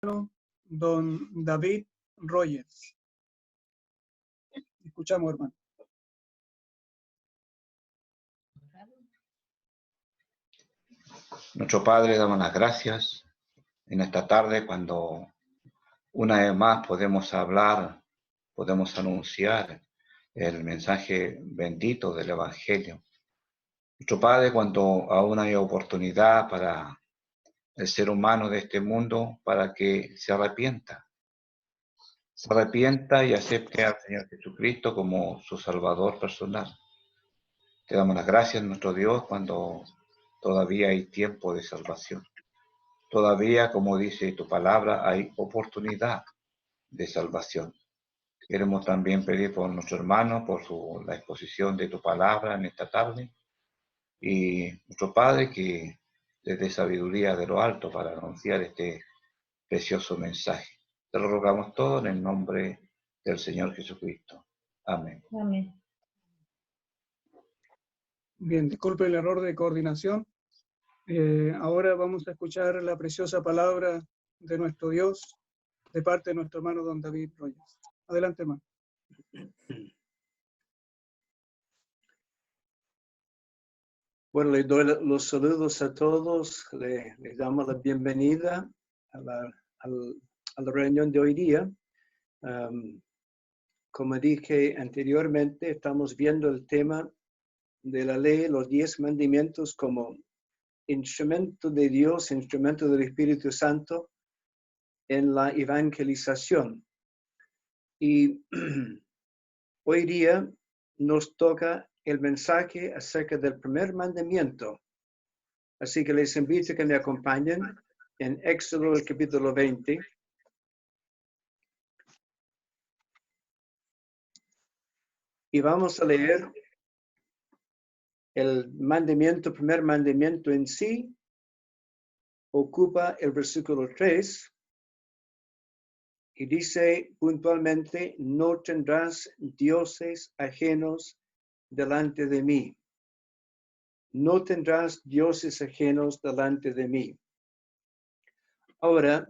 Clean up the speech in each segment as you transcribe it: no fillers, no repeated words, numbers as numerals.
don David Rogers. Escuchamos, hermano. Nuestro Padre, damos las gracias en esta tarde cuando una vez más podemos hablar, podemos anunciar el mensaje bendito del Evangelio. Nuestro Padre, cuando aún hay oportunidad para el ser humano de este mundo para que se arrepienta y acepte al Señor Jesucristo como su Salvador personal. Te damos las gracias, nuestro Dios, cuando todavía hay tiempo de salvación. Todavía, como dice tu palabra, hay oportunidad de salvación. Queremos también pedir por nuestro hermano, por la exposición de tu palabra en esta tarde. Y nuestro Padre, que les dé sabiduría de lo alto para anunciar este precioso mensaje. Te lo rogamos todo en el nombre del Señor Jesucristo. Amén. Amén. Bien, disculpe el error de coordinación. Ahora vamos a escuchar la preciosa palabra de nuestro Dios de parte de nuestro hermano don David Rogers. Adelante, hermano. Bueno, les doy los saludos a todos, les damos la bienvenida a la reunión de hoy día. Como dije anteriormente, estamos viendo el tema de la ley, los 10 mandamientos como instrumento de Dios, instrumento del Espíritu Santo en la evangelización. Y hoy día nos toca el mensaje acerca del primer mandamiento. Así que les invito a que me acompañen en Éxodo, el capítulo 20. Y vamos a leer el mandamiento, primer mandamiento en sí, ocupa el versículo 3 y dice puntualmente, no tendrás dioses ajenos delante de mí. No tendrás dioses ajenos delante de mí. Ahora,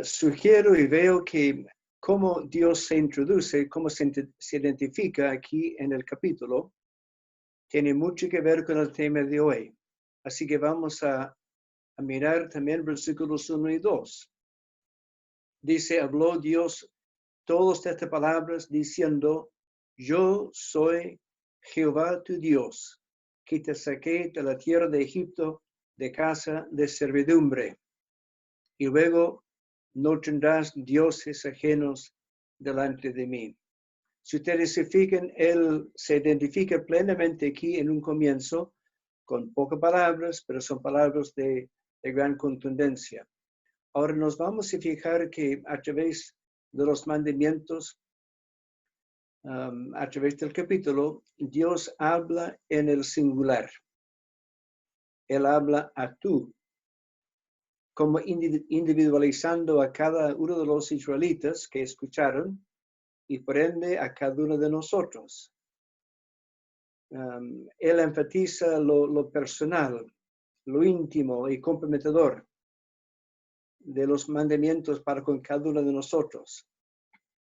sugiero y veo que cómo Dios se introduce, cómo se identifica aquí en el capítulo, tiene mucho que ver con el tema de hoy. Así que vamos a mirar también versículos 1 y 2. Dice, habló Dios todas estas palabras diciendo, yo soy Jehová tu Dios, que te saqué de la tierra de Egipto, de casa de servidumbre. Y luego, no tendrás dioses ajenos delante de mí. Si ustedes se fijan, él se identifica plenamente aquí en un comienzo, con pocas palabras, pero son palabras de gran contundencia. Ahora nos vamos a fijar que a través de los mandamientos, a través del capítulo, Dios habla en el singular. Él habla a tú, como individualizando a cada uno de los israelitas que escucharon y por ende a cada uno de nosotros. Él enfatiza lo personal, lo íntimo y comprometedor de los mandamientos para con cada uno de nosotros.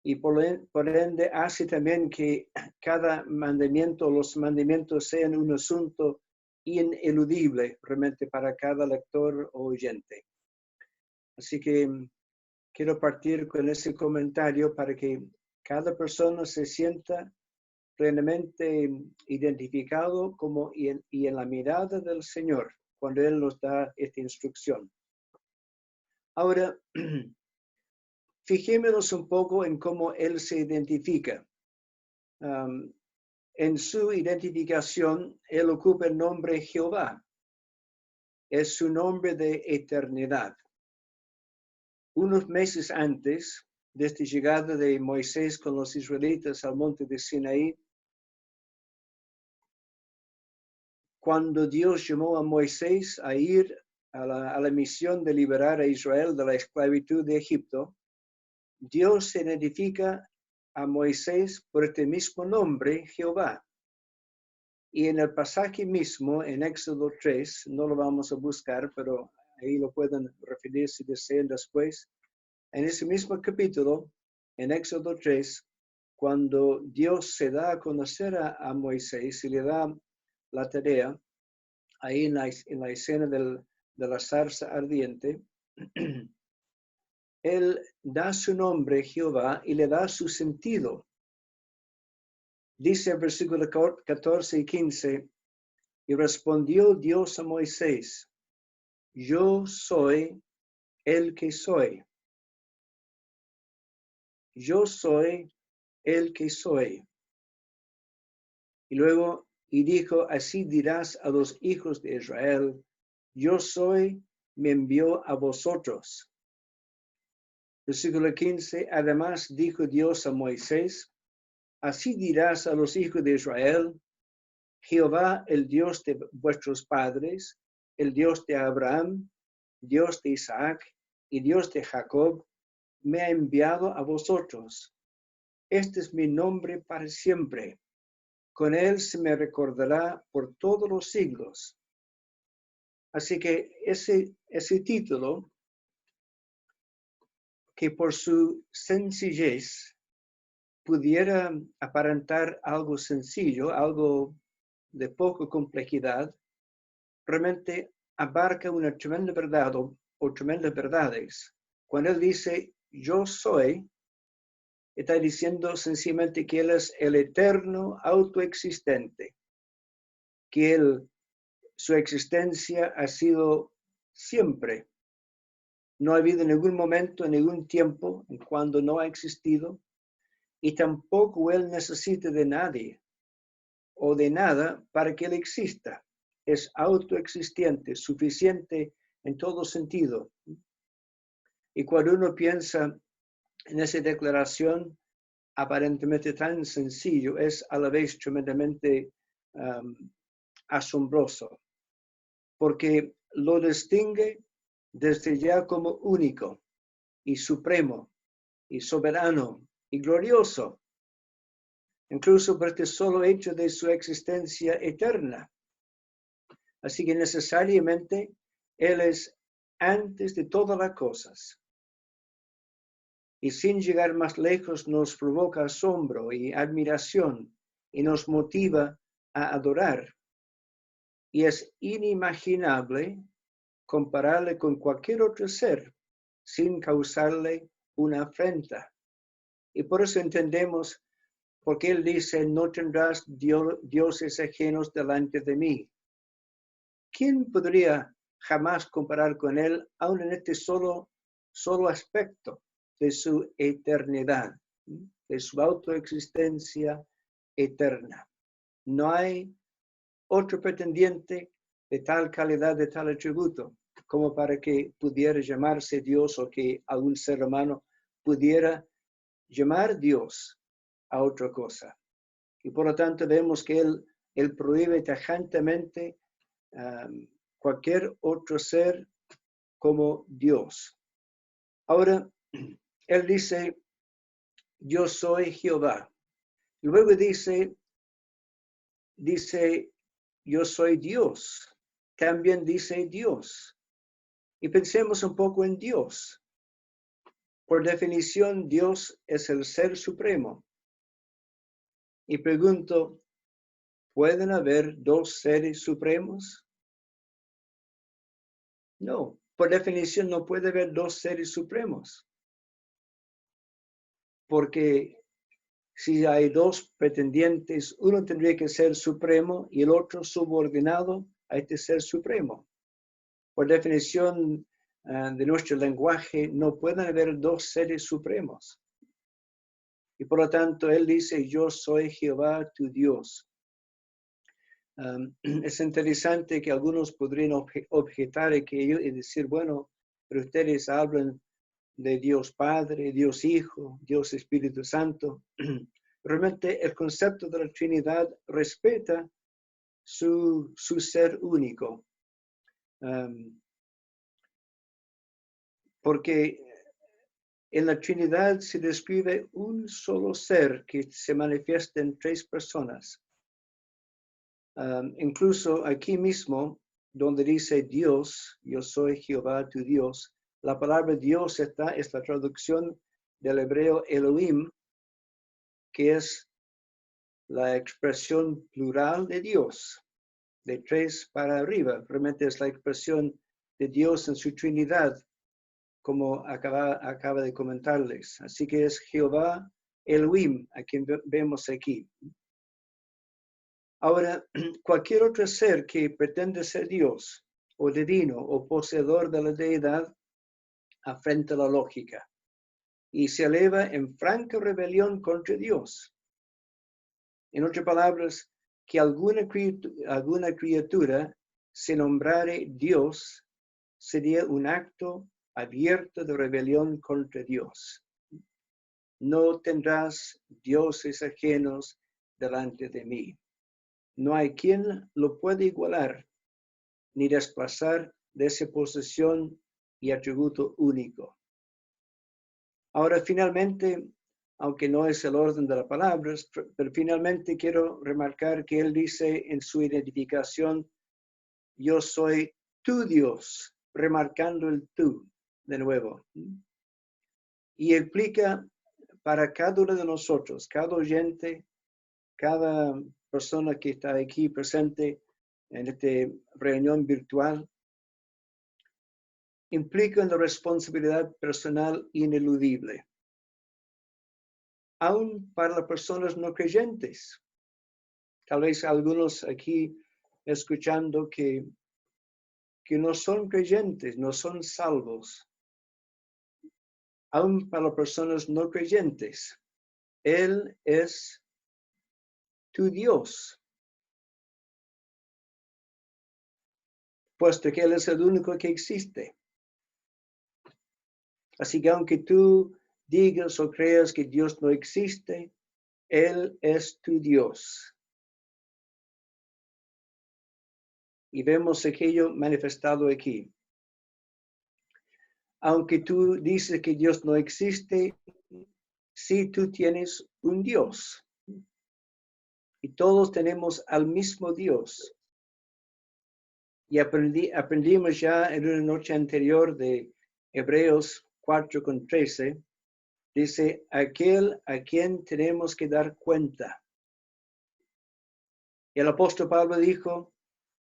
Y por ende hace también que cada mandamiento, los mandamientos sean un asunto ineludible realmente para cada lector o oyente. Así que quiero partir con ese comentario para que cada persona se sienta plenamente identificado como y en la mirada del Señor cuando Él nos da esta instrucción. Ahora, fijémonos un poco en cómo Él se identifica. En su identificación, Él ocupa el nombre Jehová. Es su nombre de eternidad. Unos meses antes de esta llegada de Moisés con los israelitas al monte de Sinaí, cuando Dios llamó a Moisés a ir a la misión de liberar a Israel de la esclavitud de Egipto, Dios se identifica a Moisés por este mismo nombre, Jehová. Y en el pasaje mismo, en Éxodo 3, no lo vamos a buscar, pero ahí lo pueden referir si desean después. En ese mismo capítulo, en Éxodo 3, cuando Dios se da a conocer a Moisés y le da la tarea, ahí en la escena de la zarza ardiente, él da su nombre, Jehová, y le da su sentido. Dice el versículo 14 y 15, y respondió Dios a Moisés, yo soy el que soy. Yo soy el que soy. Y luego, y dijo, así dirás a los hijos de Israel, yo soy, me envió a vosotros. Versículo 15, además dijo Dios a Moisés, así dirás a los hijos de Israel, Jehová, el Dios de vuestros padres, el Dios de Abraham, Dios de Isaac y Dios de Jacob, me ha enviado a vosotros. Este es mi nombre para siempre. Con él se me recordará por todos los siglos. Así que ese título, que por su sencillez pudiera aparentar algo sencillo, algo de poca complejidad, realmente abarca una tremenda verdad o tremendas verdades. Cuando él dice, yo soy, está diciendo sencillamente que él es el eterno autoexistente, que su existencia ha sido siempre. No ha habido ningún momento, ningún tiempo en cuando no ha existido, y tampoco él necesita de nadie o de nada para que él exista. Es autoexistente, suficiente en todo sentido. Y cuando uno piensa en esa declaración, aparentemente tan sencillo, es a la vez tremendamente asombroso, porque lo distingue desde ya como único y supremo y soberano y glorioso, incluso por este solo hecho de su existencia eterna. Así que necesariamente Él es antes de todas las cosas. Y sin llegar más lejos nos provoca asombro y admiración y nos motiva a adorar. Y es inimaginable compararle con cualquier otro ser sin causarle una afrenta. Y por eso entendemos por qué él dice, no tendrás dioses ajenos delante de mí. ¿Quién podría jamás comparar con él, aun en este solo aspecto de su eternidad, de su autoexistencia eterna? No hay otro pretendiente de tal calidad, de tal atributo, como para que pudiera llamarse Dios o que algún ser humano pudiera llamar Dios a otra cosa. Y por lo tanto vemos que él prohíbe tajantemente cualquier otro ser como Dios. Ahora, él dice, yo soy Jehová. Y luego dice, yo soy Dios. También dice Dios. Y pensemos un poco en Dios. Por definición, Dios es el ser supremo. Y pregunto, ¿pueden haber dos seres supremos? No, por definición no puede haber dos seres supremos. Porque si hay dos pretendientes, uno tendría que ser supremo y el otro subordinado a este ser supremo. Por definición de nuestro lenguaje, no pueden haber dos seres supremos. Y por lo tanto, él dice, yo soy Jehová tu Dios. Es interesante que algunos podrían objetar y decir, bueno, pero ustedes hablan de Dios Padre, Dios Hijo, Dios Espíritu Santo. Realmente el concepto de la Trinidad respeta su ser único. Porque en la Trinidad se describe un solo ser que se manifiesta en tres personas. Incluso aquí mismo donde dice Dios, yo soy Jehová tu Dios. La palabra Dios es la traducción del hebreo Elohim, que es la expresión plural de Dios, de 3 para arriba. Realmente es la expresión de Dios en su Trinidad, como acaba de comentarles. Así que es Jehová Elohim, a quien vemos aquí. Ahora, cualquier otro ser que pretende ser Dios, o divino, o poseedor de la deidad, afrenta la lógica y se eleva en franca rebelión contra Dios. En otras palabras, que alguna criatura se nombrare Dios sería un acto abierto de rebelión contra Dios. No tendrás dioses ajenos delante de mí. No hay quien lo pueda igualar ni desplazar de esa posesión y atributo único. Ahora, finalmente, aunque no es el orden de las palabras, pero finalmente quiero remarcar que él dice en su identificación, yo soy tu Dios, remarcando el tú de nuevo. Y explica para cada uno de nosotros, cada oyente, cada persona que está aquí presente en esta reunión virtual, implica una responsabilidad personal ineludible, aún para las personas no creyentes. Tal vez algunos aquí escuchando que no son creyentes, no son salvos. Aún para las personas no creyentes, Él es tu Dios, puesto que Él es el único que existe. Así que aunque tú digas o creas que Dios no existe, Él es tu Dios. Y vemos aquello manifestado aquí. Aunque tú dices que Dios no existe, sí tú tienes un Dios. Y todos tenemos al mismo Dios. Y aprendimos ya en una noche anterior de Hebreos 4:13, dice, aquel a quien tenemos que dar cuenta. El apóstol Pablo dijo,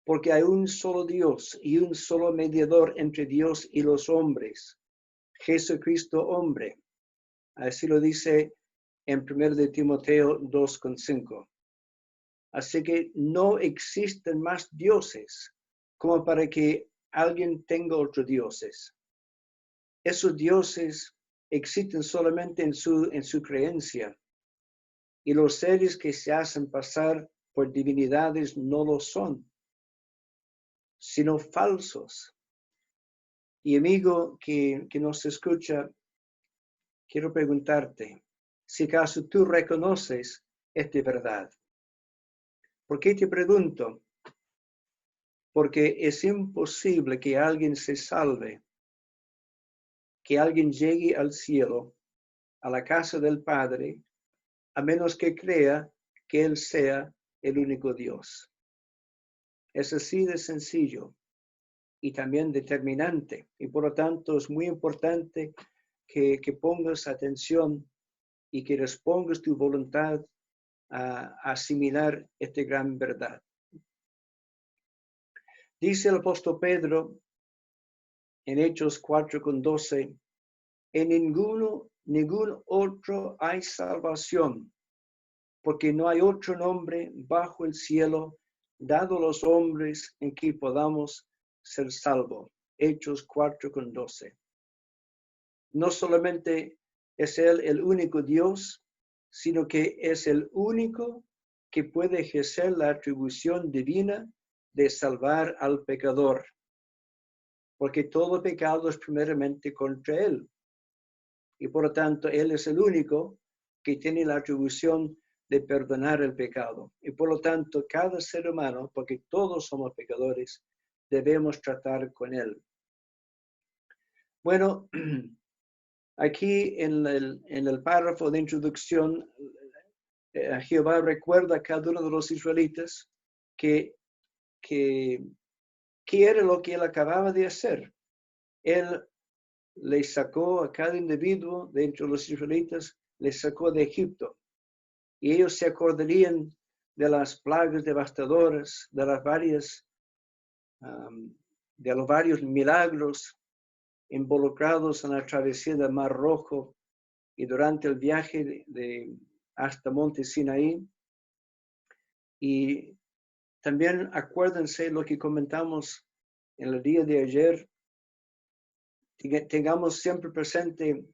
porque hay un solo Dios y un solo mediador entre Dios y los hombres, Jesucristo hombre. Así lo dice en 1 de Timoteo 2:5. Así que no existen más dioses como para que alguien tenga otros dioses. Esos dioses existen solamente en su creencia. Y los seres que se hacen pasar por divinidades no lo son, sino falsos. Y amigo que nos escucha, quiero preguntarte, si acaso tú reconoces esta verdad. ¿Por qué te pregunto? Porque es imposible que alguien se salve, que alguien llegue al cielo, a la casa del Padre, a menos que crea que Él sea el único Dios. Es así de sencillo y también determinante. Y por lo tanto es muy importante que pongas atención y que dispongas tu voluntad a asimilar esta gran verdad. Dice el apóstol Pedro en Hechos 4:12, en ningún otro hay salvación, porque no hay otro nombre bajo el cielo dado a los hombres en que podamos ser salvos. Hechos 4:12. No solamente es Él el único Dios, sino que es el único que puede ejercer la atribución divina de salvar al pecador, porque todo pecado es primeramente contra Él. Y por lo tanto, Él es el único que tiene la atribución de perdonar el pecado. Y por lo tanto, cada ser humano, porque todos somos pecadores, debemos tratar con Él. Bueno, aquí en el párrafo de introducción, Jehová recuerda a cada uno de los israelitas que ¿qué era lo que él acababa de hacer? Él le sacó a cada individuo de entre los israelitas, le sacó de Egipto. Y ellos se acordarían de las plagas devastadoras, de los varios milagros involucrados en la travesía del Mar Rojo y durante el viaje hasta Monte Sinaí. Y también acuérdense lo que comentamos en el día de ayer. Tengamos siempre presente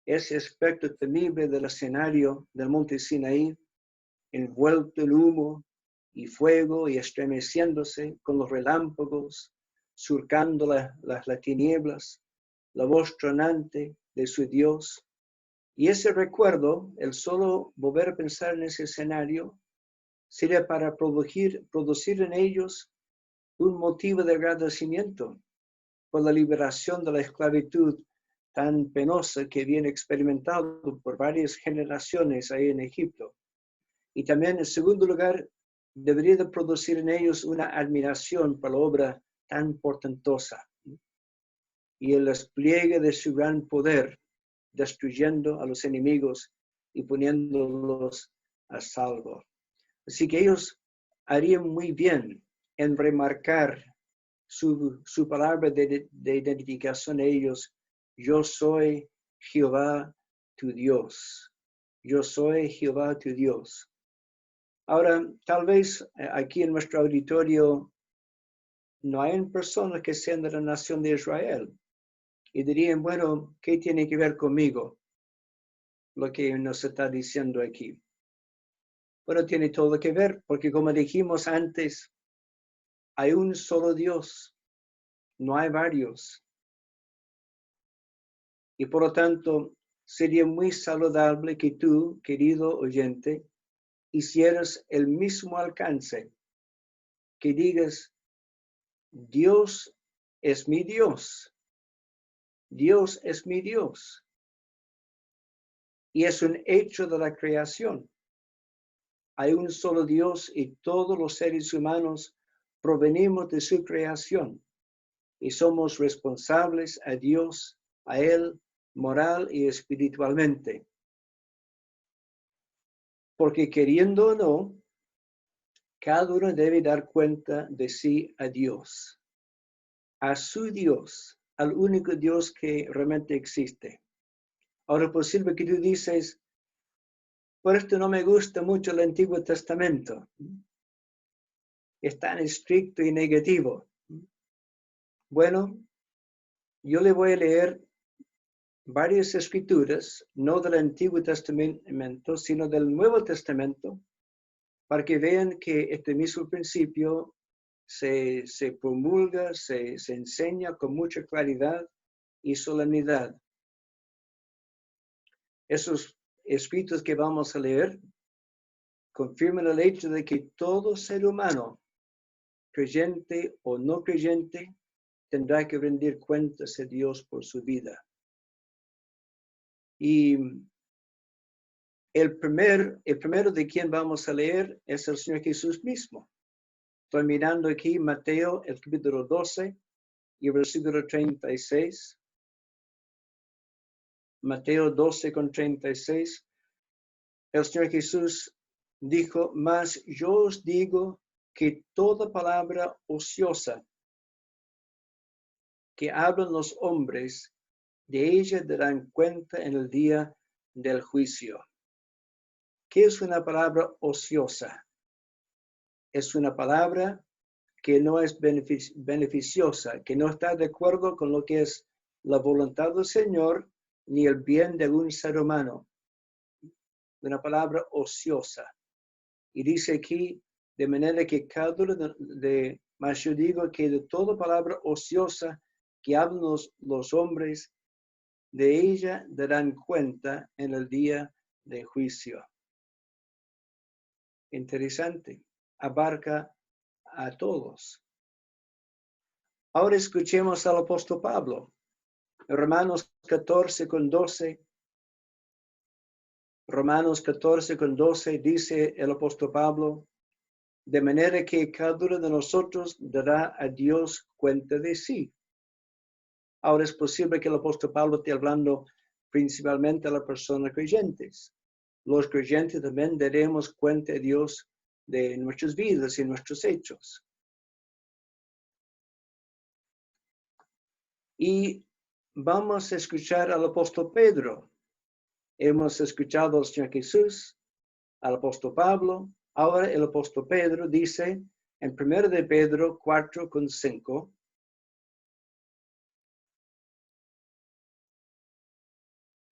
ese aspecto temible del escenario del Monte Sinaí, envuelto en humo y fuego y estremeciéndose con los relámpagos, surcando las tinieblas, la voz tronante de su Dios. Y ese recuerdo, el solo volver a pensar en ese escenario, sería para producir en ellos un motivo de agradecimiento por la liberación de la esclavitud tan penosa que viene experimentado por varias generaciones ahí en Egipto. Y también, en segundo lugar, debería de producir en ellos una admiración por la obra tan portentosa y el despliegue de su gran poder, destruyendo a los enemigos y poniéndolos a salvo. Así que ellos harían muy bien en remarcar su palabra de identificación a ellos: yo soy Jehová tu Dios. Yo soy Jehová tu Dios. Ahora, tal vez aquí en nuestro auditorio no hay personas que sean de la nación de Israel y dirían, bueno, ¿qué tiene que ver conmigo lo que nos está diciendo aquí? Bueno, tiene todo que ver, porque como dijimos antes, hay un solo Dios, no hay varios. Y por lo tanto, sería muy saludable que tú, querido oyente, hicieras el mismo alcance, que digas, Dios es mi Dios. Dios es mi Dios. Y es un hecho de la creación. Hay un solo Dios y todos los seres humanos provenimos de su creación y somos responsables a Dios, a Él, moral y espiritualmente. Porque queriendo o no, cada uno debe dar cuenta de sí a Dios, a su Dios, al único Dios que realmente existe. Ahora, es posible que tú dices, por esto no me gusta mucho el Antiguo Testamento. Es tan estricto y negativo. Bueno, yo le voy a leer varias escrituras, no del Antiguo Testamento, sino del Nuevo Testamento, para que vean que este mismo principio se promulga, se enseña con mucha claridad y solemnidad. Esos escritos que vamos a leer confirman el hecho de que todo ser humano, creyente o no creyente, tendrá que rendir cuentas a Dios por su vida. Y el primero de quien vamos a leer es el Señor Jesús mismo. Estoy mirando aquí Mateo, el capítulo 12 y el versículo 36. Mateo 12 con 36. El Señor Jesús dijo, mas yo os digo que toda palabra ociosa que hablan los hombres, de ella darán cuenta en el día del juicio. ¿Qué es una palabra ociosa? Es una palabra que no es beneficiosa, que no está de acuerdo con lo que es la voluntad del Señor ni el bien de un ser humano. Una palabra ociosa. Y dice aquí, de manera que cada uno más yo digo que de toda palabra ociosa que hablan los hombres, de ella darán cuenta en el día de juicio. Interesante. Abarca a todos. Ahora escuchemos al apóstol Pablo. Romanos 14 con 12. Romanos 14 con 12 dice el apóstol Pablo, de manera que cada uno de nosotros dará a Dios cuenta de sí. Ahora es posible que el apóstol Pablo esté hablando principalmente a las personas creyentes. Los creyentes también daremos cuenta a Dios de nuestras vidas y nuestros hechos. Y vamos a escuchar al apóstol Pedro. Hemos escuchado al Señor Jesús, al apóstol Pablo. Ahora el apóstol Pedro dice en 1 de Pedro 4:5.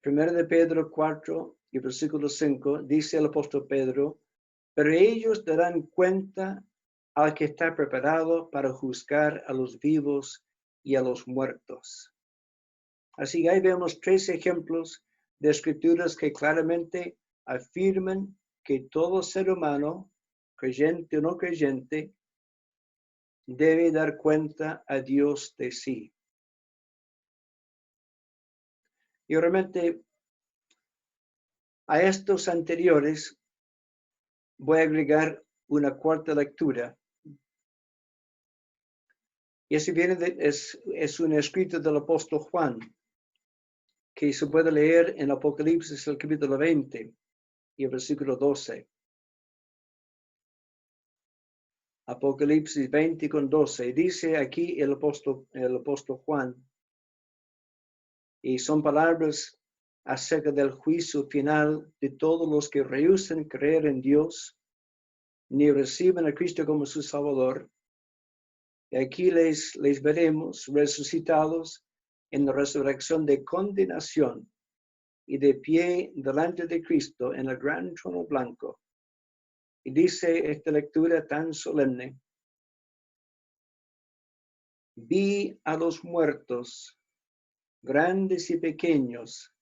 1 de Pedro 4 y versículo 5 dice el apóstol Pedro, pero ellos darán cuenta al que está preparado para juzgar a los vivos y a los muertos. Así que ahí vemos 3 ejemplos de escrituras que claramente afirman que todo ser humano, creyente o no creyente, debe dar cuenta a Dios de sí. Y realmente a estos anteriores voy a agregar una cuarta lectura. Y ese viene es un escrito del apóstol Juan, que se puede leer en Apocalipsis, el capítulo 20 y el versículo 12. Apocalipsis 20:12. Dice aquí el apóstol Juan, y son palabras acerca del juicio final de todos los que rehúsan creer en Dios, ni reciben a Cristo como su Salvador. Y aquí les veremos resucitados en la resurrección de condenación y de pie delante de Cristo en el gran trono blanco. Y dice esta lectura tan solemne, vi a los muertos, grandes y pequeños,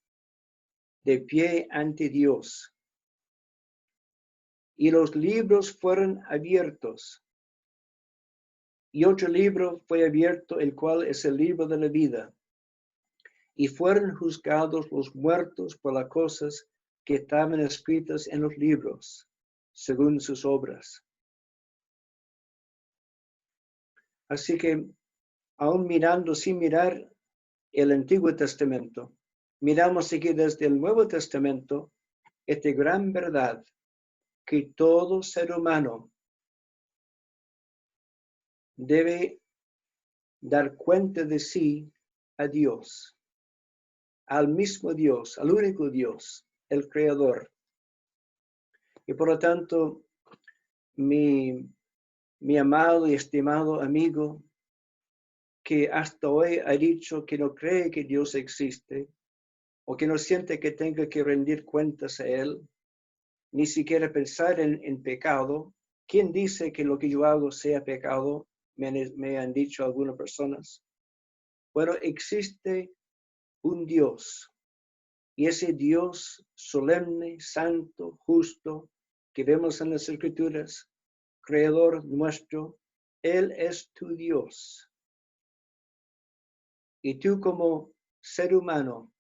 de pie ante Dios. Y los libros fueron abiertos. Y otro libro fue abierto, el cual es el libro de la vida. Y fueron juzgados los muertos por las cosas que estaban escritas en los libros, según sus obras. Así que, aún mirando sin mirar el Antiguo Testamento, miramos aquí desde el Nuevo Testamento esta gran verdad, que todo ser humano debe dar cuenta de sí a Dios, al mismo Dios, al único Dios, el Creador. Y por lo tanto, mi amado y estimado amigo, que hasta hoy ha dicho que no cree que Dios existe, o que no siente que tenga que rendir cuentas a Él, ni siquiera pensar en pecado. ¿Quién dice que lo que yo hago sea pecado? Me han dicho algunas personas. Bueno, existe un Dios, y ese Dios solemne, santo, justo, que vemos en las Escrituras, Creador nuestro, Él es tu Dios. Y tú como ser humano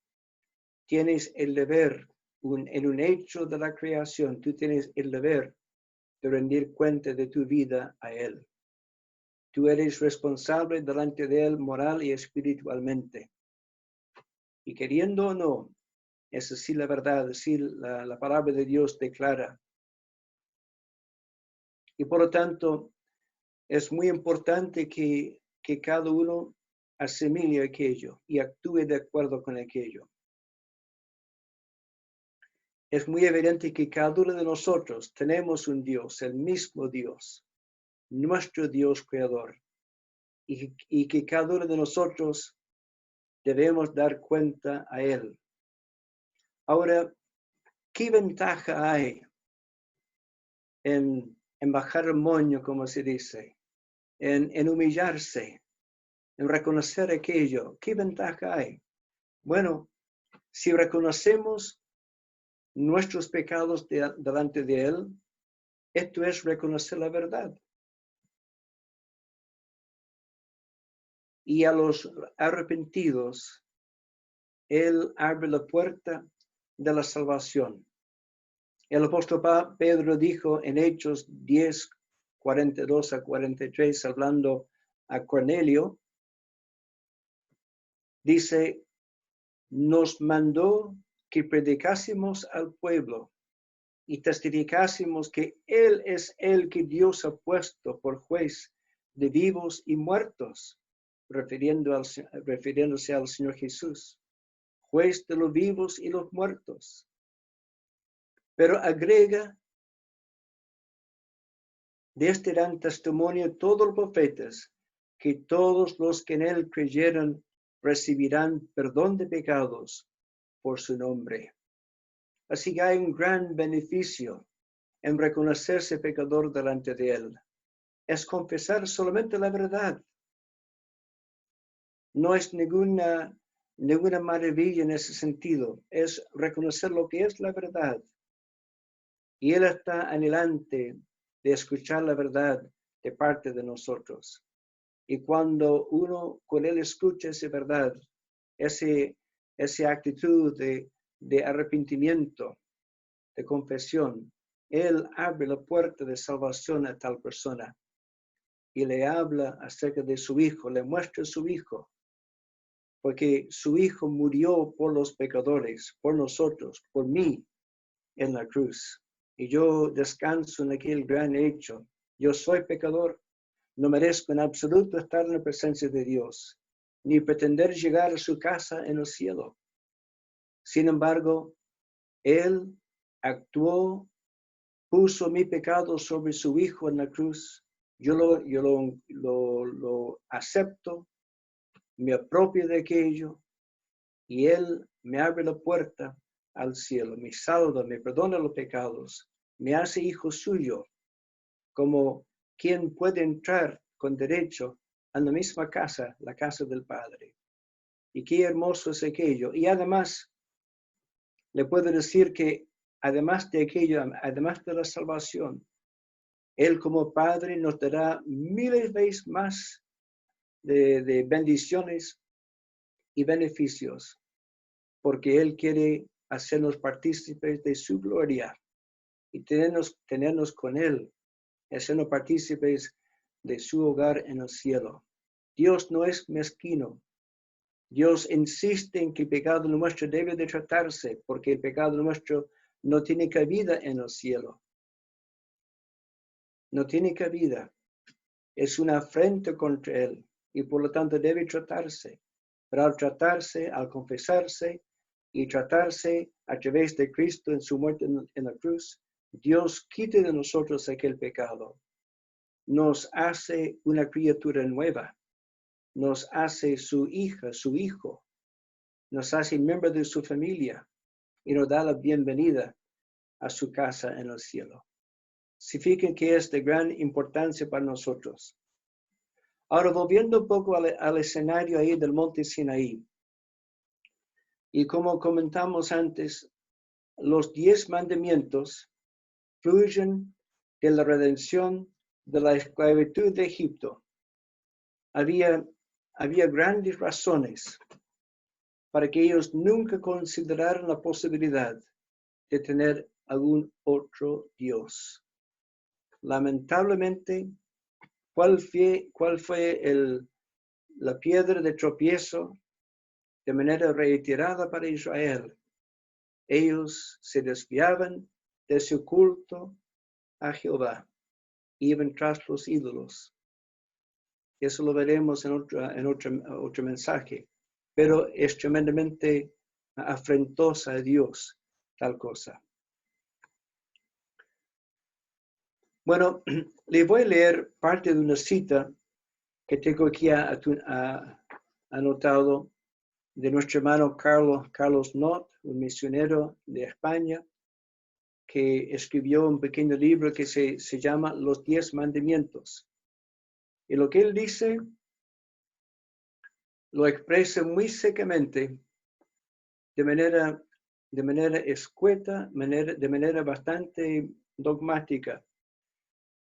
tienes el deber, en un hecho de la creación, tú tienes el deber de rendir cuenta de tu vida a Él. Tú eres responsable delante de Él moral y espiritualmente. Y queriendo o no, es así la verdad, así la palabra de Dios declara. Y por lo tanto, es muy importante que cada uno asimile aquello y actúe de acuerdo con aquello. Es muy evidente que cada uno de nosotros tenemos un Dios, el mismo Dios, nuestro Dios creador, y que cada uno de nosotros debemos dar cuenta a Él. Ahora, ¿qué ventaja hay en bajar el moño, como se dice, en humillarse, en reconocer aquello? ¿Qué ventaja hay? Bueno, si reconocemos nuestros pecados delante de Él, esto es reconocer la verdad. Y a los arrepentidos, Él abre la puerta de la salvación. El apóstol Pedro dijo en Hechos 10, 42 a 43, hablando a Cornelio, dice, nos mandó que predicásemos al pueblo y testificásemos que Él es el que Dios ha puesto por juez de vivos y muertos, refiriéndose al Señor Jesús, juez de los vivos y los muertos. Pero agrega, de este dan testimonio todos los profetas, que todos los que en Él creyeron recibirán perdón de pecados por su nombre. Así que hay un gran beneficio en reconocerse pecador delante de Él. Es confesar solamente la verdad. No es ninguna maravilla en ese sentido. Es reconocer lo que es la verdad. Y Él está anhelante de escuchar la verdad de parte de nosotros. Y cuando uno con Él escucha esa verdad, esa actitud de arrepentimiento, de confesión, Él abre la puerta de salvación a tal persona y le habla acerca de su Hijo, le muestra su Hijo, porque su Hijo murió por los pecadores, por nosotros, por mí en la cruz. Y yo descanso en aquel gran hecho. Yo soy pecador, no merezco en absoluto estar en la presencia de Dios, ni pretender llegar a su casa en el cielo. Sin embargo, Él actuó, puso mi pecado sobre su Hijo en la cruz. Yo lo acepto, me apropio de aquello y Él me abre la puerta al cielo, me salva, me perdona los pecados, me hace hijo suyo, como quien puede entrar con derecho a la misma casa, la casa del Padre. Y qué hermoso es aquello. Y además, le puedo decir que además de aquello, además de la salvación, Él como Padre nos dará miles veces más de bendiciones y beneficios, porque Él quiere hacernos partícipes de su gloria y tenernos con Él, hacernos partícipes de su hogar en el cielo. Dios no es mezquino. Dios insiste en que el pecado nuestro debe de tratarse, porque el pecado nuestro no tiene cabida en el cielo. No tiene cabida. Es una afrenta contra Él y por lo tanto debe tratarse. Pero al tratarse, al confesarse y tratarse a través de Cristo en su muerte en la cruz, Dios quita de nosotros aquel pecado. Nos hace una criatura nueva. Nos hace su hija, su hijo. Nos hace miembro de su familia y nos da la bienvenida a su casa en el cielo. Significa que es de gran importancia para nosotros. Ahora, volviendo un poco al escenario ahí del monte Sinaí. Y como comentamos antes, los 10 mandamientos fluyen de la redención de la esclavitud de Egipto. Había grandes razones para que ellos nunca consideraran la posibilidad de tener algún otro Dios. Lamentablemente, ¿cuál fue la piedra de tropiezo de manera reiterada para Israel? Ellos se desviaban de su culto a Jehová, iban tras los ídolos. Eso lo veremos en otro mensaje, pero es tremendamente afrentosa a Dios tal cosa. Bueno, le voy a leer parte de una cita que tengo aquí anotado de nuestro hermano Carlos Knott, un misionero de España, que escribió un pequeño libro que se llama Los 10 Mandamientos. Y lo que él dice lo expresa muy secamente, de manera escueta, de manera bastante dogmática.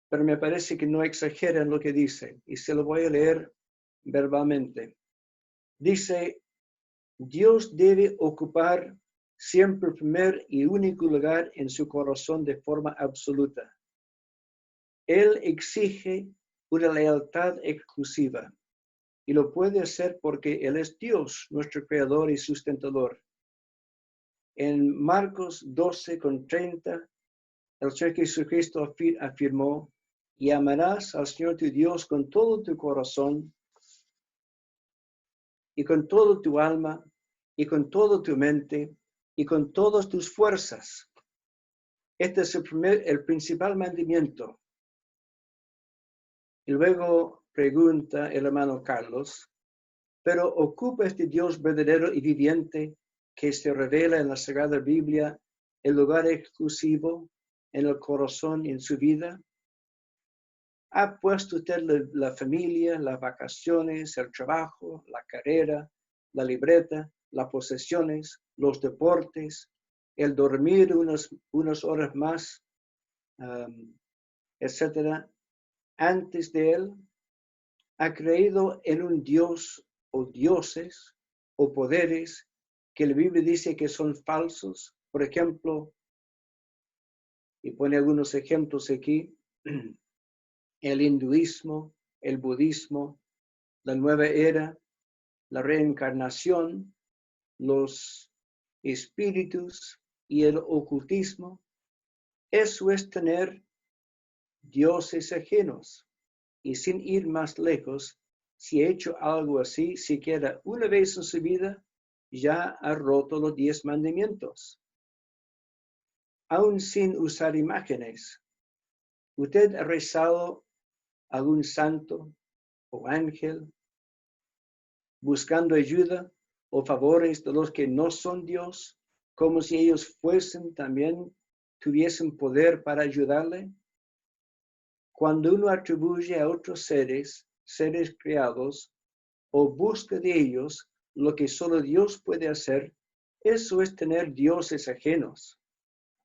Pero me parece que no exagera en lo que dice, y se lo voy a leer verbalmente. Dice, Dios debe ocupar siempre el primer y único lugar en su corazón de forma absoluta. Él exige una lealtad exclusiva y lo puede hacer porque Él es Dios, nuestro creador y sustentador. En Marcos 12:30, el Señor Jesucristo afirmó: y amarás al Señor tu Dios con todo tu corazón y con toda tu alma y con toda tu mente y con todas tus fuerzas. Este es el principal mandamiento. Y luego pregunta el hermano Carlos: pero ¿ocupa este Dios verdadero y viviente que se revela en la Sagrada Biblia el lugar exclusivo en el corazón y en su vida? ¿Ha puesto usted la familia, las vacaciones, el trabajo, la carrera, la libreta, las posesiones, los deportes, el dormir unas horas más, etcétera, antes de él? ¿Ha creído en un Dios o dioses o poderes que la Biblia dice que son falsos? Por ejemplo, y pone algunos ejemplos aquí, el hinduismo, el budismo, la nueva era, la reencarnación, los espíritus y el ocultismo. Eso es tener dioses ajenos. Y sin ir más lejos, si ha hecho algo así, siquiera una vez en su vida, ya ha roto los 10 mandamientos. Aún sin usar imágenes, ¿usted ha rezado a algún santo o ángel buscando ayuda o favores de los que no son Dios, como si ellos tuviesen poder para ayudarle? Cuando uno atribuye a otros seres creados, o busca de ellos lo que solo Dios puede hacer, eso es tener dioses ajenos,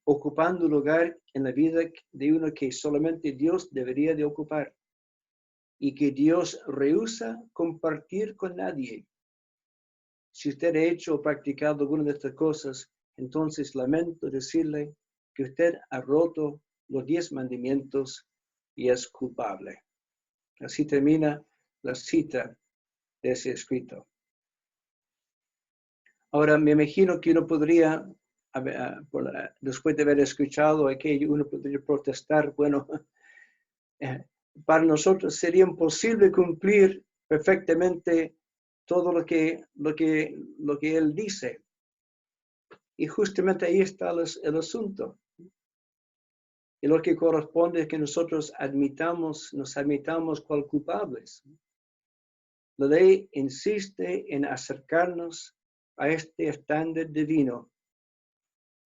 ocupando lugar en la vida de uno que solamente Dios debería de ocupar y que Dios rehúsa compartir con nadie. Si usted ha hecho o practicado alguna de estas cosas, entonces lamento decirle que usted ha roto los 10 mandamientos y es culpable. Así termina la cita de ese escrito. Ahora, me imagino que uno podría, después de haber escuchado aquello, uno podría protestar: bueno, para nosotros sería imposible cumplir perfectamente todo lo que él dice. Y justamente ahí está el asunto. Y lo que corresponde es que nosotros nos admitamos cual culpables. La ley insiste en acercarnos a este estándar divino.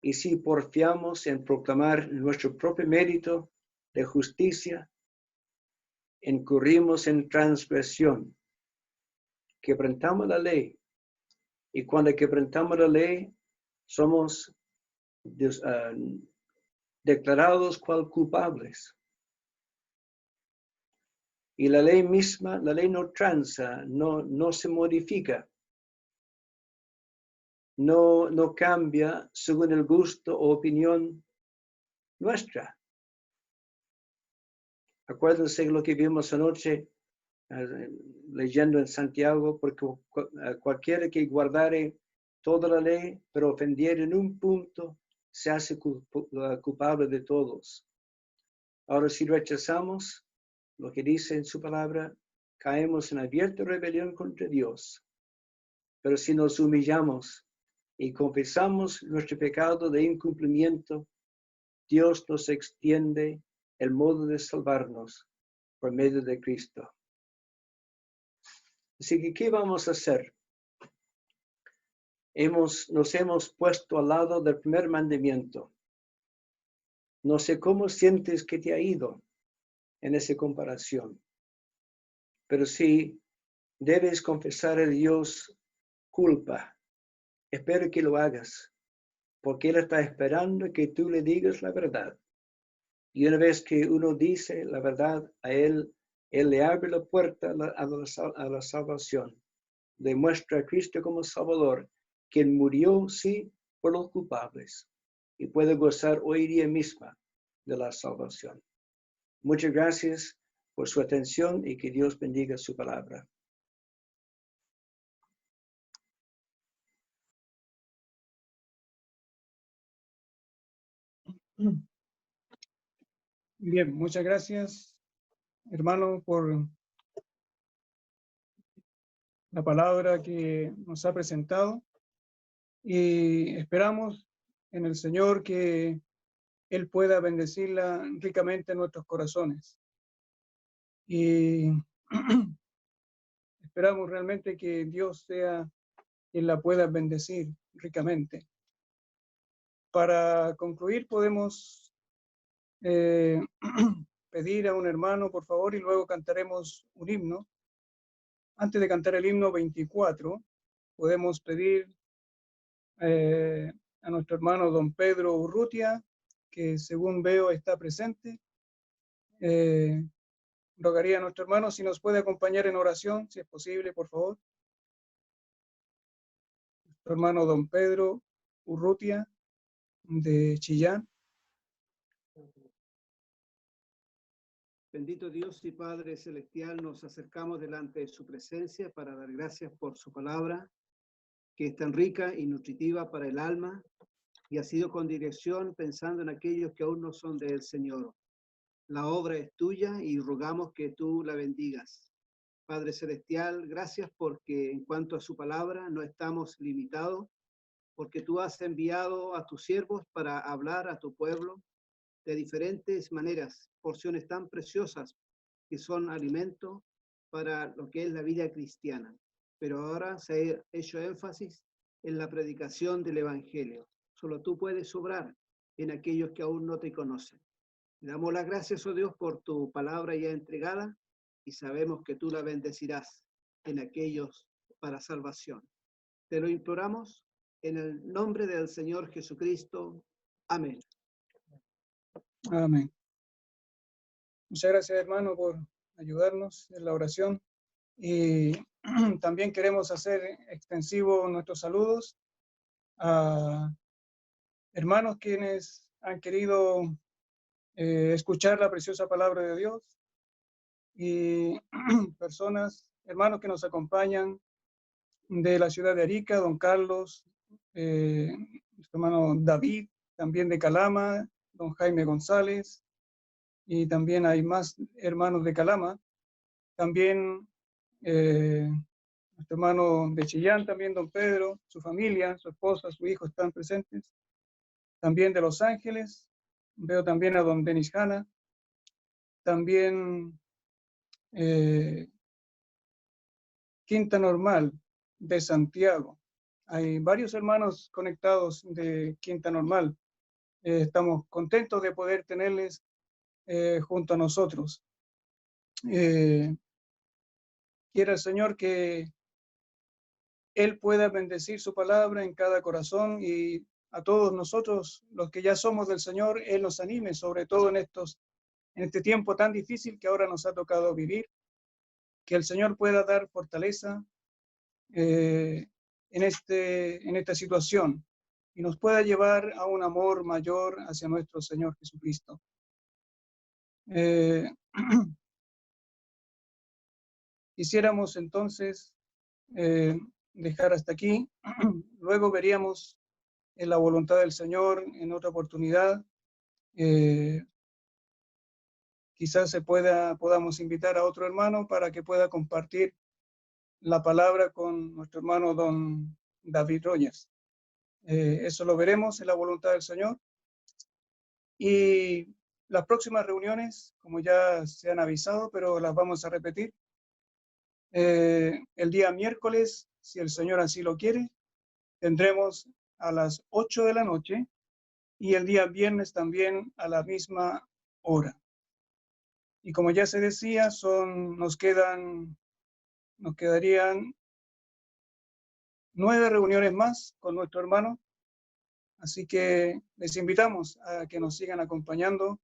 Y si porfiamos en proclamar nuestro propio mérito de justicia, incurrimos en transgresión. Quebrantamos la ley. Y cuando quebrantamos la ley, somos declarados cual culpables. Y la ley misma, la ley no tranza, no se modifica. No cambia según el gusto o opinión nuestra. Acuérdense lo que vimos anoche leyendo en Santiago: porque cualquiera que guardare toda la ley, pero ofendiere en un punto, se hace culpable de todos. Ahora, si rechazamos lo que dice en su palabra, caemos en abierta rebelión contra Dios. Pero si nos humillamos y confesamos nuestro pecado de incumplimiento, Dios nos extiende el modo de salvarnos por medio de Cristo. Así que, ¿qué vamos a hacer? Nos hemos puesto al lado del primer mandamiento. No sé cómo sientes que te ha ido en esa comparación, pero si debes confesar a Dios culpa, espero que lo hagas, porque Él está esperando que tú le digas la verdad. Y una vez que uno dice la verdad a Él, Él le abre la puerta a la salvación. Le muestra a Cristo como Salvador, quien murió, sí, por los culpables, y puede gozar hoy día misma de la salvación. Muchas gracias por su atención y que Dios bendiga su palabra. Bien, muchas gracias, hermano, por la palabra que nos ha presentado y esperamos en el Señor que Él pueda bendecirla ricamente en nuestros corazones. Y esperamos realmente que Dios sea quien la pueda bendecir ricamente. Para concluir, podemos pedir a un hermano, por favor, y luego cantaremos un himno. Antes de cantar el himno 24, podemos pedir a nuestro hermano don Pedro Urrutia, que según veo está presente. Rogaría a nuestro hermano si nos puede acompañar en oración, si es posible, por favor. Nuestro hermano don Pedro Urrutia, de Chillán. Bendito Dios y Padre Celestial, nos acercamos delante de su presencia para dar gracias por su palabra, que es tan rica y nutritiva para el alma, y ha sido con dirección pensando en aquellos que aún no son del Señor. La obra es tuya y rogamos que tú la bendigas. Padre Celestial, gracias porque en cuanto a su palabra no estamos limitados, porque tú has enviado a tus siervos para hablar a tu pueblo de diferentes maneras, porciones tan preciosas que son alimento para lo que es la vida cristiana. Pero ahora se ha hecho énfasis en la predicación del Evangelio. Solo tú puedes obrar en aquellos que aún no te conocen. Le damos las gracias, oh Dios, por tu palabra ya entregada y sabemos que tú la bendecirás en aquellos para salvación. Te lo imploramos en el nombre del Señor Jesucristo. Amén. Amén. Muchas gracias, hermano, por ayudarnos en la oración. Y también queremos hacer extensivo nuestros saludos a hermanos quienes han querido escuchar la preciosa palabra de Dios y personas, hermanos que nos acompañan de la ciudad de Arica, don Carlos, nuestro hermano David, también de Calama, don Jaime González, y también hay más hermanos de Calama, también nuestro hermano de Chillán, también don Pedro, su familia, su esposa, su hijo están presentes, también de Los Ángeles, veo también a don Denis Hanna, también Quinta Normal de Santiago. Hay varios hermanos conectados de Quinta Normal. Estamos contentos de poder tenerles junto a nosotros. Quiera el Señor que Él pueda bendecir su palabra en cada corazón y a todos nosotros, los que ya somos del Señor, Él nos anime, sobre todo en este tiempo tan difícil que ahora nos ha tocado vivir, que el Señor pueda dar fortaleza en esta situación y nos pueda llevar a un amor mayor hacia nuestro Señor Jesucristo. Quisiéramos entonces dejar hasta aquí. Luego veríamos en la voluntad del Señor en otra oportunidad. Quizás podamos invitar a otro hermano para que pueda compartir la palabra con nuestro hermano don David Rogers. Eso lo veremos en la voluntad del Señor. Y las próximas reuniones, como ya se han avisado, pero las vamos a repetir. El día miércoles, si el Señor así lo quiere, tendremos a las 8 de la noche y el día viernes también a la misma hora. Y como ya se decía, nos quedarían 9 reuniones más con nuestro hermano. Así que les invitamos a que nos sigan acompañando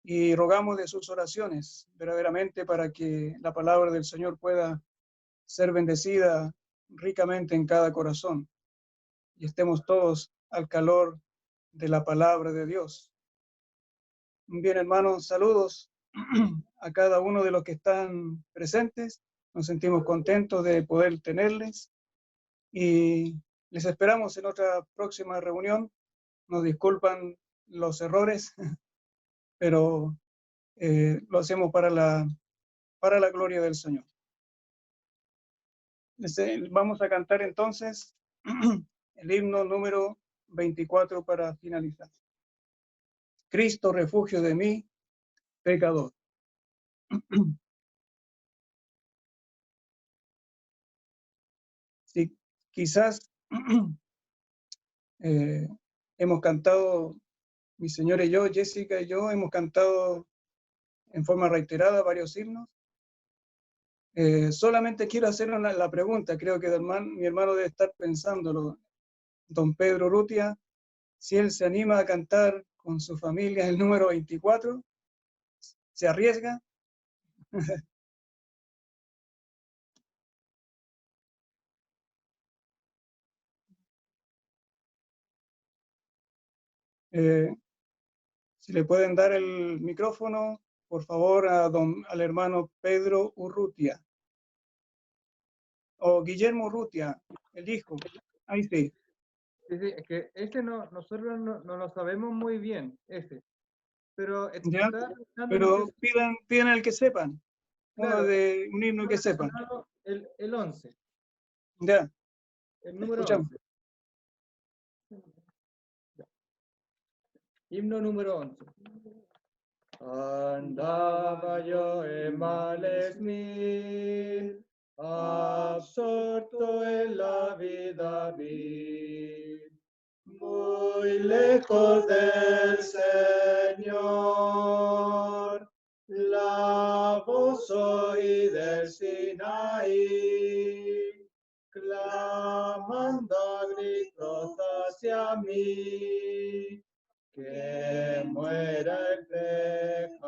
y rogamos de sus oraciones verdaderamente para que la palabra del Señor pueda ser bendecida ricamente en cada corazón y estemos todos al calor de la palabra de Dios. Bien, hermanos, saludos a cada uno de los que están presentes. Nos sentimos contentos de poder tenerles y les esperamos en otra próxima reunión. Nos disculpan los errores, pero lo hacemos para la gloria del Señor. Vamos a cantar entonces el himno número 24 para finalizar. Cristo, refugio de mí, pecador. Sí, quizás hemos cantado, mi señora y yo, Jessica y yo, hemos cantado en forma reiterada varios himnos. Solamente quiero hacer la pregunta, creo que mi hermano debe estar pensándolo, don Pedro Urrutia, si él se anima a cantar con su familia el número 24, ¿se arriesga? Si le pueden dar el micrófono, por favor, al hermano Pedro Urrutia. O Guillermo Urrutia, el hijo. Ahí sí. Sí, es que nosotros no lo sabemos muy bien, pero ¿Ya? Pero pidan el que sepan. Claro, uno de un himno que sepan. El 11. Ya. El número Escuchamos. 11. Himno número 11. Andaba yo en males mil, absorto en la vida vil, muy lejos del Señor, la voz oí del Sinaí, clamando a gritos hacia mí, que muera el pecador.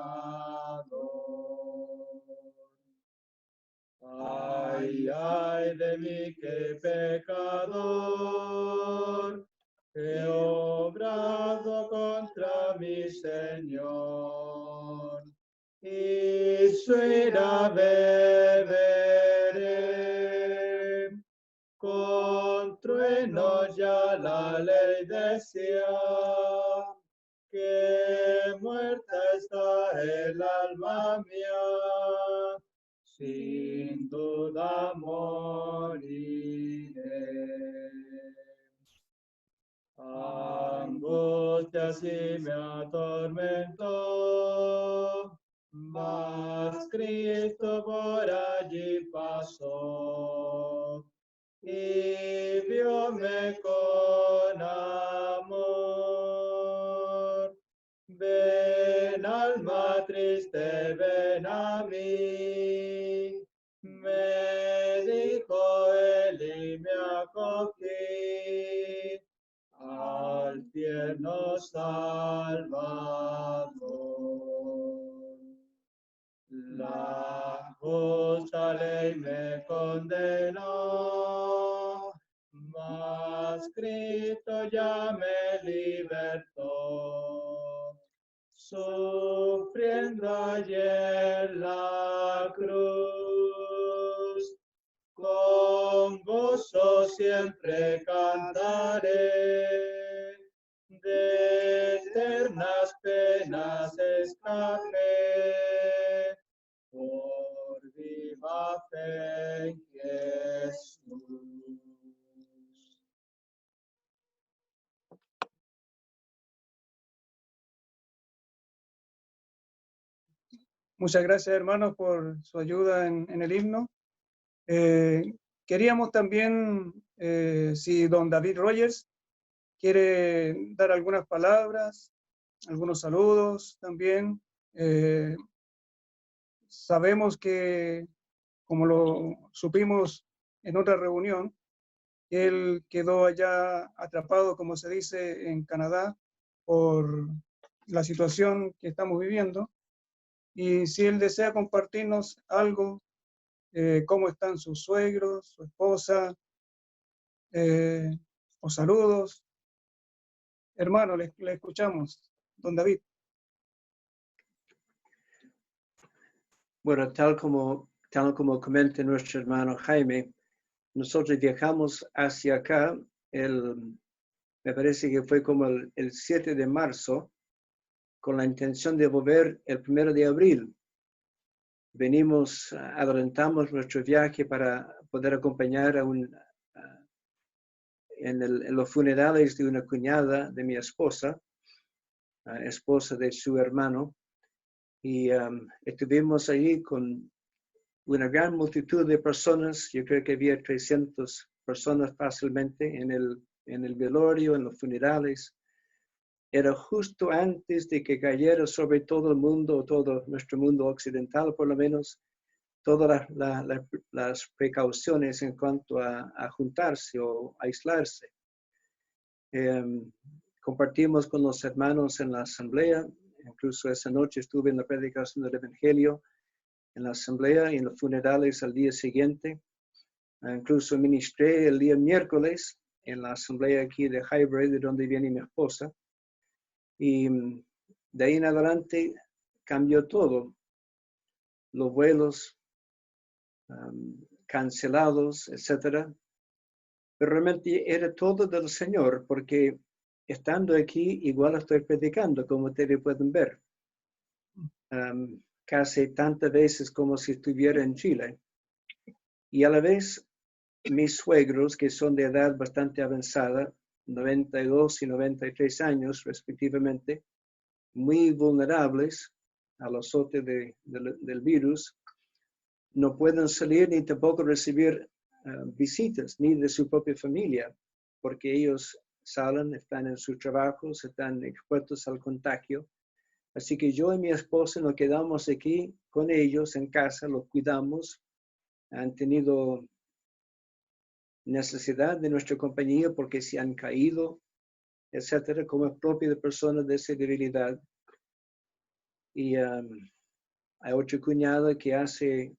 Ay, ay de mí, que pecador, he obrado contra mi Señor, y su ira beberé. Con truenos ya la ley decía, que muerta está el alma mía, sin duda moriré. Angustia si me atormentó, mas Cristo por allí pasó y vióme con amor. Ven alma triste, ven a mí, me dijo él y me acogí al tierno Salvador. La justa ley me condenó, mas Cristo ya me libertó. Sufriendo ayer la cruz, con gozo siempre cantaré, de eternas penas escapé, por viva fe en Jesús. Muchas gracias, hermanos, por su ayuda en el himno. Queríamos también, si don David Rogers quiere dar algunas palabras, algunos saludos también. Sabemos que, como lo supimos en otra reunión, él quedó allá atrapado, como se dice, en Canadá por la situación que estamos viviendo. Y si él desea compartirnos algo, cómo están sus suegros, su esposa, o saludos. Hermano, le escuchamos, don David. Bueno, tal como comenta nuestro hermano Jaime, nosotros viajamos hacia acá, me parece que fue como el 7 de marzo, con la intención de volver el 1 de abril. Adelantamos nuestro viaje para poder acompañar en los funerales de una cuñada de mi esposa, esposa de su hermano, y estuvimos allí con una gran multitud de personas. Yo creo que había 300 personas fácilmente en el velorio, en los funerales. Era justo antes de que cayera sobre todo el mundo, todo nuestro mundo occidental por lo menos, todas las precauciones en cuanto a juntarse o aislarse. Compartimos con los hermanos en la asamblea, incluso esa noche estuve en la predicación del Evangelio en la asamblea y en los funerales al día siguiente. Incluso ministré el día miércoles en la asamblea aquí de Highbury, de donde viene mi esposa. Y de ahí en adelante cambió todo. Los vuelos cancelados, etc. Pero realmente era todo del Señor, porque estando aquí igual estoy predicando, como ustedes pueden ver. Casi tantas veces como si estuviera en Chile. Y a la vez, mis suegros, que son de edad bastante avanzada, 92 y 93 años respectivamente, muy vulnerables al azote del virus, no pueden salir ni tampoco recibir visitas, ni de su propia familia, porque ellos salen, están en sus trabajos, están expuestos al contagio. Así que yo y mi esposa nos quedamos aquí con ellos en casa, los cuidamos. Han tenido necesidad de nuestra compañía porque se han caído, etcétera, como es propio de personas de esa debilidad. Y hay otra cuñada que hace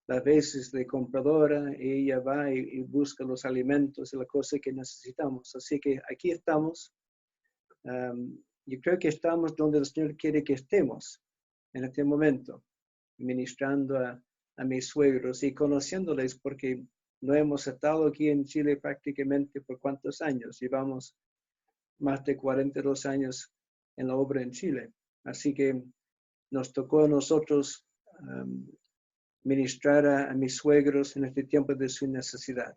las veces de compradora, y ella va y busca los alimentos y las cosas que necesitamos. Así que aquí estamos. Yo creo que estamos donde el Señor quiere que estemos en este momento, ministrando a mis suegros y conociéndoles, porque no hemos estado aquí en Chile prácticamente por cuántos años. Llevamos más de 42 años en la obra en Chile. Así que nos tocó a nosotros ministrar a mis suegros en este tiempo de su necesidad.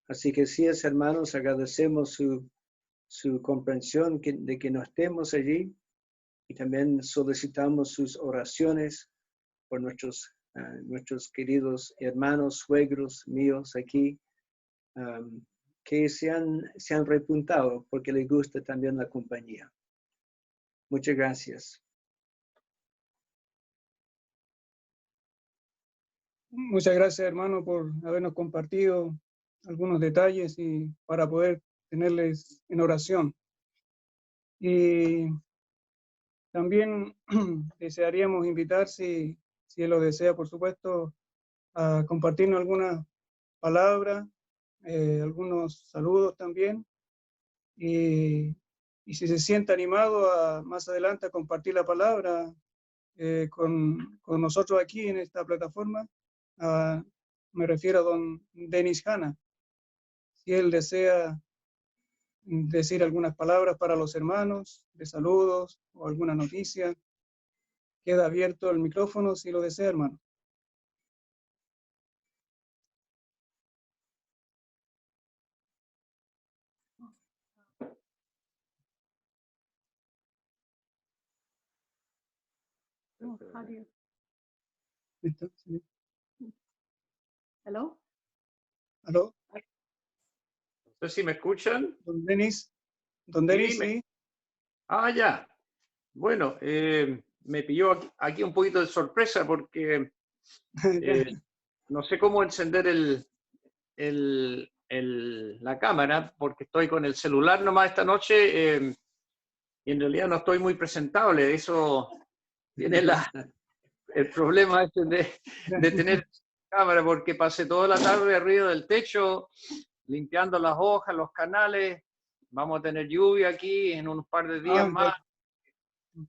Así que sí, hermanos, agradecemos su comprensión de que no estemos allí, y también solicitamos sus oraciones por nuestros queridos hermanos, suegros míos aquí, que se han repuntado porque les gusta también la compañía. Muchas gracias. Muchas gracias, hermano, por habernos compartido algunos detalles y para poder tenerles en oración. Y también desearíamos invitar, si él lo desea, por supuesto, a compartirnos algunas palabras, algunos saludos también. Y si se siente animado a más adelante a compartir la palabra con nosotros aquí en esta plataforma, me refiero a don Denis Hanna. Si él desea decir algunas palabras para los hermanos, de saludos o alguna noticia, queda abierto el micrófono si lo desea, hermano. ¿Listo? Sí. ¿Aló? ¿Aló? No sé si me escuchan. Don Denis. Don Denis, sí. Ah, ya. Bueno, me pilló aquí un poquito de sorpresa porque no sé cómo encender la cámara, porque estoy con el celular nomás esta noche y en realidad no estoy muy presentable. Eso tiene el problema de tener cámara, porque pasé toda la tarde arriba del techo limpiando las hojas, los canales. Vamos a tener lluvia aquí en unos par de días más.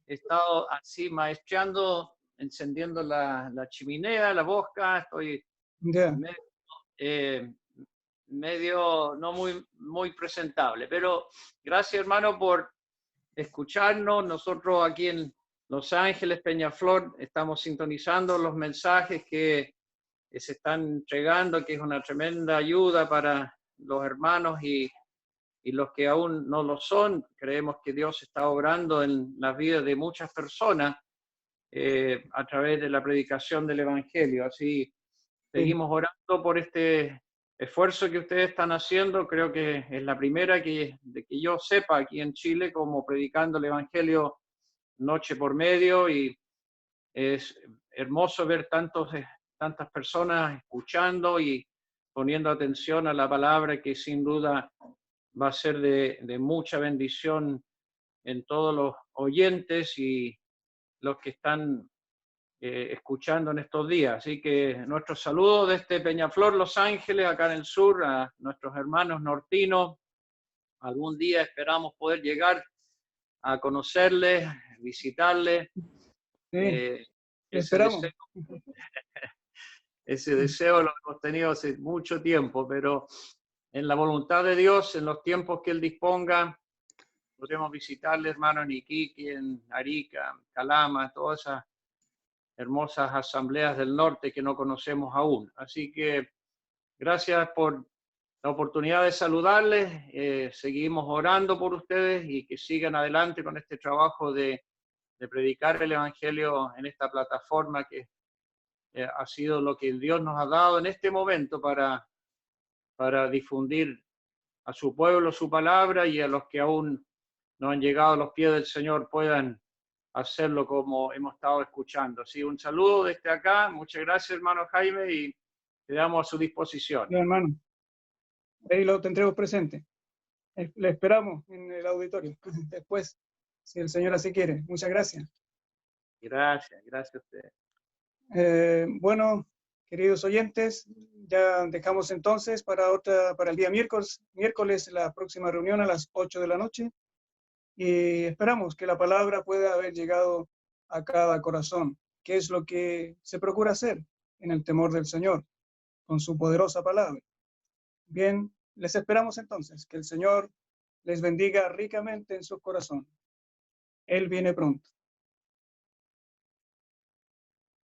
He estado así maestreando encendiendo la chimenea, la bosca, estoy Ya. medio no muy presentable. Pero gracias, hermano, por escucharnos. Nosotros aquí en Los Ángeles, Peñaflor, estamos sintonizando los mensajes que se están entregando, que es una tremenda ayuda para los hermanos y los que aún no lo son. Creemos que Dios está obrando en las vidas de muchas personas a través de la predicación del Evangelio. Así seguimos orando por este esfuerzo que ustedes están haciendo. Creo que es la primera de que yo sepa aquí en Chile, como predicando el Evangelio noche por medio, y es hermoso ver tantas personas escuchando y poniendo atención a la palabra, que sin duda va a ser de mucha bendición en todos los oyentes y los que están escuchando en estos días. Así que nuestros saludos desde Peñaflor, Los Ángeles, acá en el sur, a nuestros hermanos nortinos. Algún día esperamos poder llegar a conocerles, visitarles. Sí, Ese esperamos. ese deseo lo hemos tenido hace mucho tiempo, pero en la voluntad de Dios, en los tiempos que Él disponga, podremos visitarle, hermano, en Iquique, en Arica, Calama, todas esas hermosas asambleas del norte que no conocemos aún. Así que gracias por la oportunidad de saludarles. Seguimos orando por ustedes y que sigan adelante con este trabajo de predicar el Evangelio en esta plataforma que ha sido lo que Dios nos ha dado en este momento para difundir a su pueblo su palabra, y a los que aún no han llegado a los pies del Señor puedan hacerlo como hemos estado escuchando. Así, un saludo desde acá. Muchas gracias, hermano Jaime, y quedamos a su disposición. Ya, hermano. Ahí lo tendremos presente. Le esperamos en el auditorio después, si el Señor así quiere. Muchas gracias. Gracias a usted. Bueno, queridos oyentes, ya dejamos entonces para el día miércoles la próxima reunión a las 8 de la noche, y esperamos que la palabra pueda haber llegado a cada corazón, que es lo que se procura hacer en el temor del Señor, con su poderosa palabra. Bien, les esperamos entonces. Que el Señor les bendiga ricamente en su corazón. Él viene pronto.